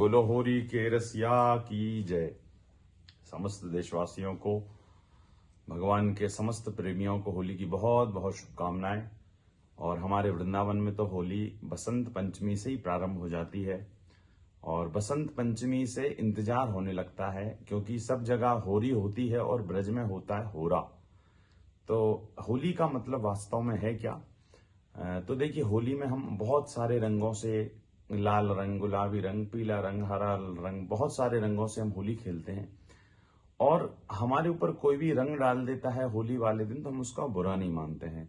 बोलो होरी के रसिया की जय। समस्त देशवासियों को, भगवान के समस्त प्रेमियों को होली की बहुत बहुत शुभकामनाएं। और हमारे वृंदावन में तो होली बसंत पंचमी से ही प्रारंभ हो जाती है और बसंत पंचमी से इंतजार होने लगता है, क्योंकि सब जगह होरी होती है और ब्रज में होता है होरा। तो होली का मतलब वास्तव में है क्या? तो देखिए, होली में हम बहुत सारे रंगों से, लाल रंग, गुलाबी रंग, पीला रंग, हरा रंग, बहुत सारे रंगों से हम होली खेलते हैं। और हमारे ऊपर कोई भी रंग डाल देता है होली वाले दिन तो हम उसका बुरा नहीं मानते हैं।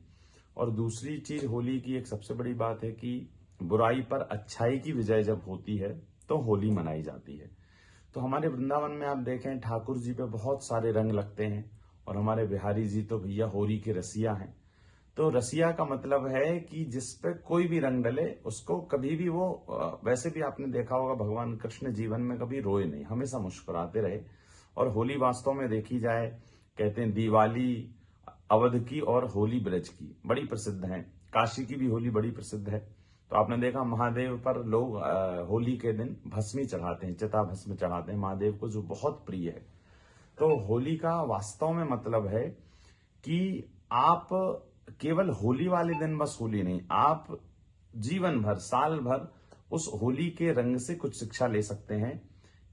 और दूसरी चीज, होली की एक सबसे बड़ी बात है कि बुराई पर अच्छाई की विजय जब होती है तो होली मनाई जाती है। तो हमारे वृंदावन में आप देखें, ठाकुर जी पे बहुत सारे रंग लगते हैं और हमारे बिहारी जी तो भैया होली के रसिया हैं। तो रसिया का मतलब है कि जिस पे कोई भी रंग डले उसको कभी भी वो वैसे भी आपने देखा होगा, भगवान कृष्ण जीवन में कभी रोए नहीं, हमेशा मुस्कुराते रहे। और होली वास्तव में देखी जाए, कहते हैं दिवाली अवध की और होली ब्रज की बड़ी प्रसिद्ध है। काशी की भी होली बड़ी प्रसिद्ध है। तो आपने देखा, महादेव पर लोग होली के दिन भस्मी चढ़ाते हैं, चिता भस्म चढ़ाते हैं महादेव को, जो बहुत प्रिय है। तो होली का वास्तव में मतलब है कि आप केवल होली वाले दिन बस होली नहीं, आप जीवन भर, साल भर उस होली के रंग से कुछ शिक्षा ले सकते हैं।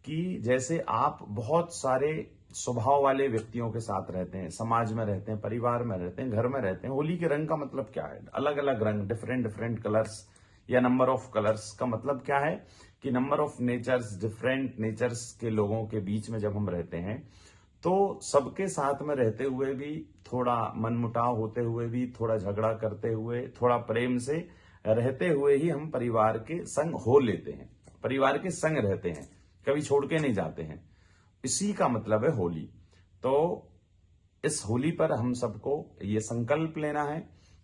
कि जैसे आप बहुत सारे स्वभाव वाले व्यक्तियों के साथ रहते हैं, समाज में रहते हैं, परिवार में रहते हैं, घर में रहते हैं, होली के रंग का मतलब क्या है? अलग अलग रंग, डिफरेंट डिफरेंट कलर्स या नंबर ऑफ कलर्स का मतलब क्या है? कि number of natures, different natures के लोगों के बीच में जब हम रहते हैं तो सबके साथ में रहते हुए भी, थोड़ा मनमुटाव होते हुए भी, थोड़ा झगड़ा करते हुए, थोड़ा प्रेम से रहते हुए ही हम परिवार के संग हो लेते हैं, परिवार के संग रहते हैं, कभी छोड़ के नहीं जाते हैं। इसी का मतलब है होली। तो इस होली पर हम सबको ये संकल्प लेना है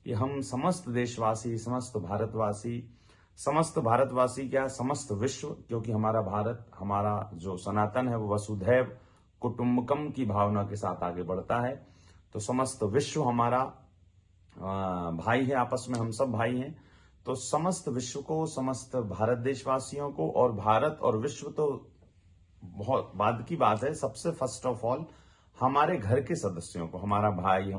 कि हम समस्त देशवासी, समस्त भारतवासी क्या, समस्त विश्व, क्योंकि हमारा भारत, हमारा जो सनातन है वो वसुधैव कुटुंबकम की भावना के साथ आगे बढ़ता है। तो समस्त विश्व हमारा भाई है, आपस में हम सब भाई हैं। तो समस्त विश्व को, समस्त भारत देशवासियों को, और भारत और विश्व तो बहुत बाद की बात है, सबसे फर्स्ट ऑफ ऑल हमारे घर के सदस्यों को, हमारा भाई,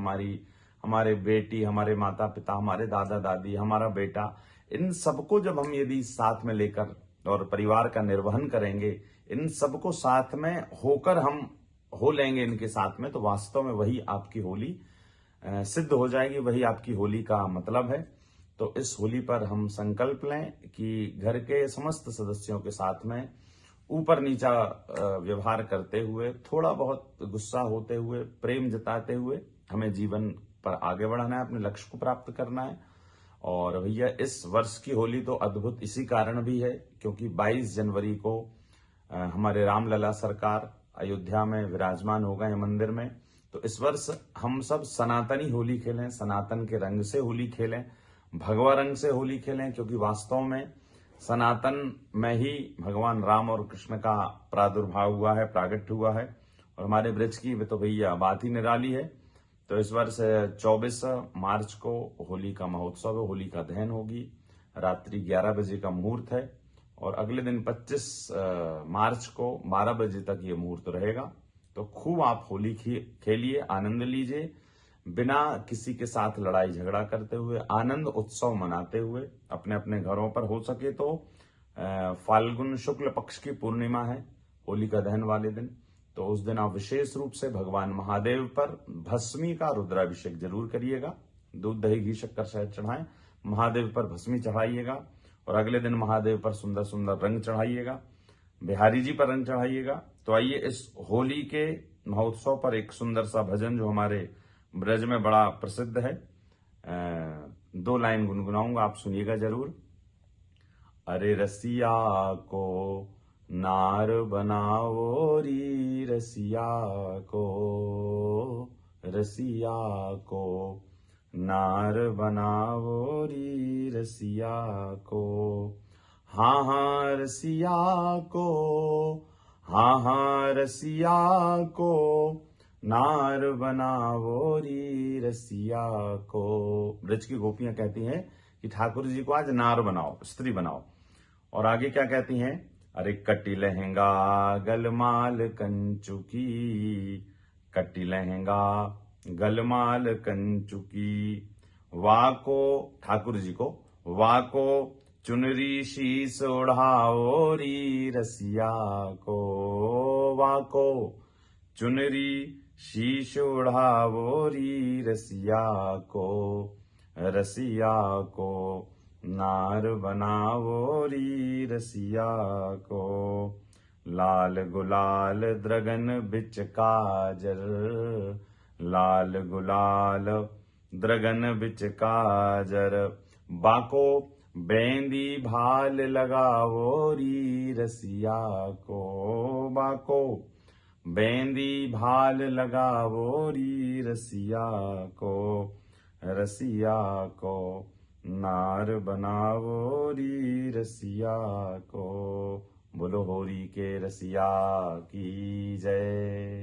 हमारे बेटी, हमारे माता पिता, हमारे दादा दादी, हमारा बेटा, इन सबको जब हम यदि साथ में लेकर और परिवार का निर्वहन करेंगे, इन सबको साथ में होकर हम हो लेंगे इनके साथ में, तो वास्तव में वही आपकी होली सिद्ध हो जाएगी, वही आपकी होली का मतलब है। तो इस होली पर हम संकल्प लें कि घर के समस्त सदस्यों के साथ में ऊपर नीचा व्यवहार करते हुए, थोड़ा बहुत गुस्सा होते हुए, प्रेम जताते हुए हमें जीवन पर आगे बढ़ाना है, अपने लक्ष्य को प्राप्त करना है। और भैया, इस वर्ष की होली तो अद्भुत इसी कारण भी है क्योंकि 22 जनवरी को हमारे रामलला सरकार अयोध्या में विराजमान हो गए मंदिर में। तो इस वर्ष हम सब सनातनी होली खेलें, सनातन के रंग से होली खेलें, भगवा रंग से होली खेलें, क्योंकि वास्तव में सनातन में ही भगवान राम और कृष्ण का प्रादुर्भाव हुआ है, प्रागट्य हुआ है। और हमारे ब्रज की तो भैया बात ही निराली है। तो इस वर्ष 24 मार्च को होली का महोत्सव है, होली का दहन होगी, रात्रि 11 बजे का मुहूर्त है। और अगले दिन 25 मार्च को 12 बजे तक ये मुहूर्त रहेगा। तो खूब आप होली खेलिए, आनंद लीजिए, बिना किसी के साथ लड़ाई झगड़ा करते हुए, आनंद उत्सव मनाते हुए अपने अपने घरों पर। हो सके तो फाल्गुन शुक्ल पक्ष की पूर्णिमा है होली का दहन वाले दिन, तो उस दिन आप विशेष रूप से भगवान महादेव पर भस्मी का रुद्राभिषेक जरूर करिएगा। दूध दही घी शक्कर शहद चढ़ाएं, महादेव पर भस्मी चढ़ाइएगा। और अगले दिन महादेव पर सुंदर सुंदर रंग चढ़ाइएगा, बिहारी जी पर रंग चढ़ाइएगा। तो आइए, इस होली के महोत्सव पर एक सुंदर सा भजन जो हमारे ब्रज में बड़ा प्रसिद्ध है, 2 लाइन गुनगुनाऊंगा, आप सुनिएगा जरूर। अरे रसिया को नार बनाओ री, रसिया को, रसिया को नार बनाओ री, रसिया को। हाँ हाँ रसिया को, हाँ हाँ रसिया को नार बनाओ री, रसिया को। ब्रज की गोपियां कहती हैं कि ठाकुर जी को आज नार बनाओ, स्त्री बनाओ। और आगे क्या कहती हैं? अरे कटी लहंगा गलमाल कंचुकी, कटी लहंगा गलमाल कंचुकी। वाको ठाकुर जी को, वाको चुनरी शीस ओढ़ाओ री रसिया को, वाको चुनरी शीश ओढ़ाओ री रसिया को, रसिया को नार बनावो री रसिया को। लाल गुलाल द्रगन बिच काजर, लाल गुलाल द्रगन बिच काजर। बाको बेंदी भाल लगावो री रसिया को, बाको बेंदी भाल लगावो री रसिया को, रसिया को नार बनावो री रसिया को। बोलो होरी के रसिया की जय।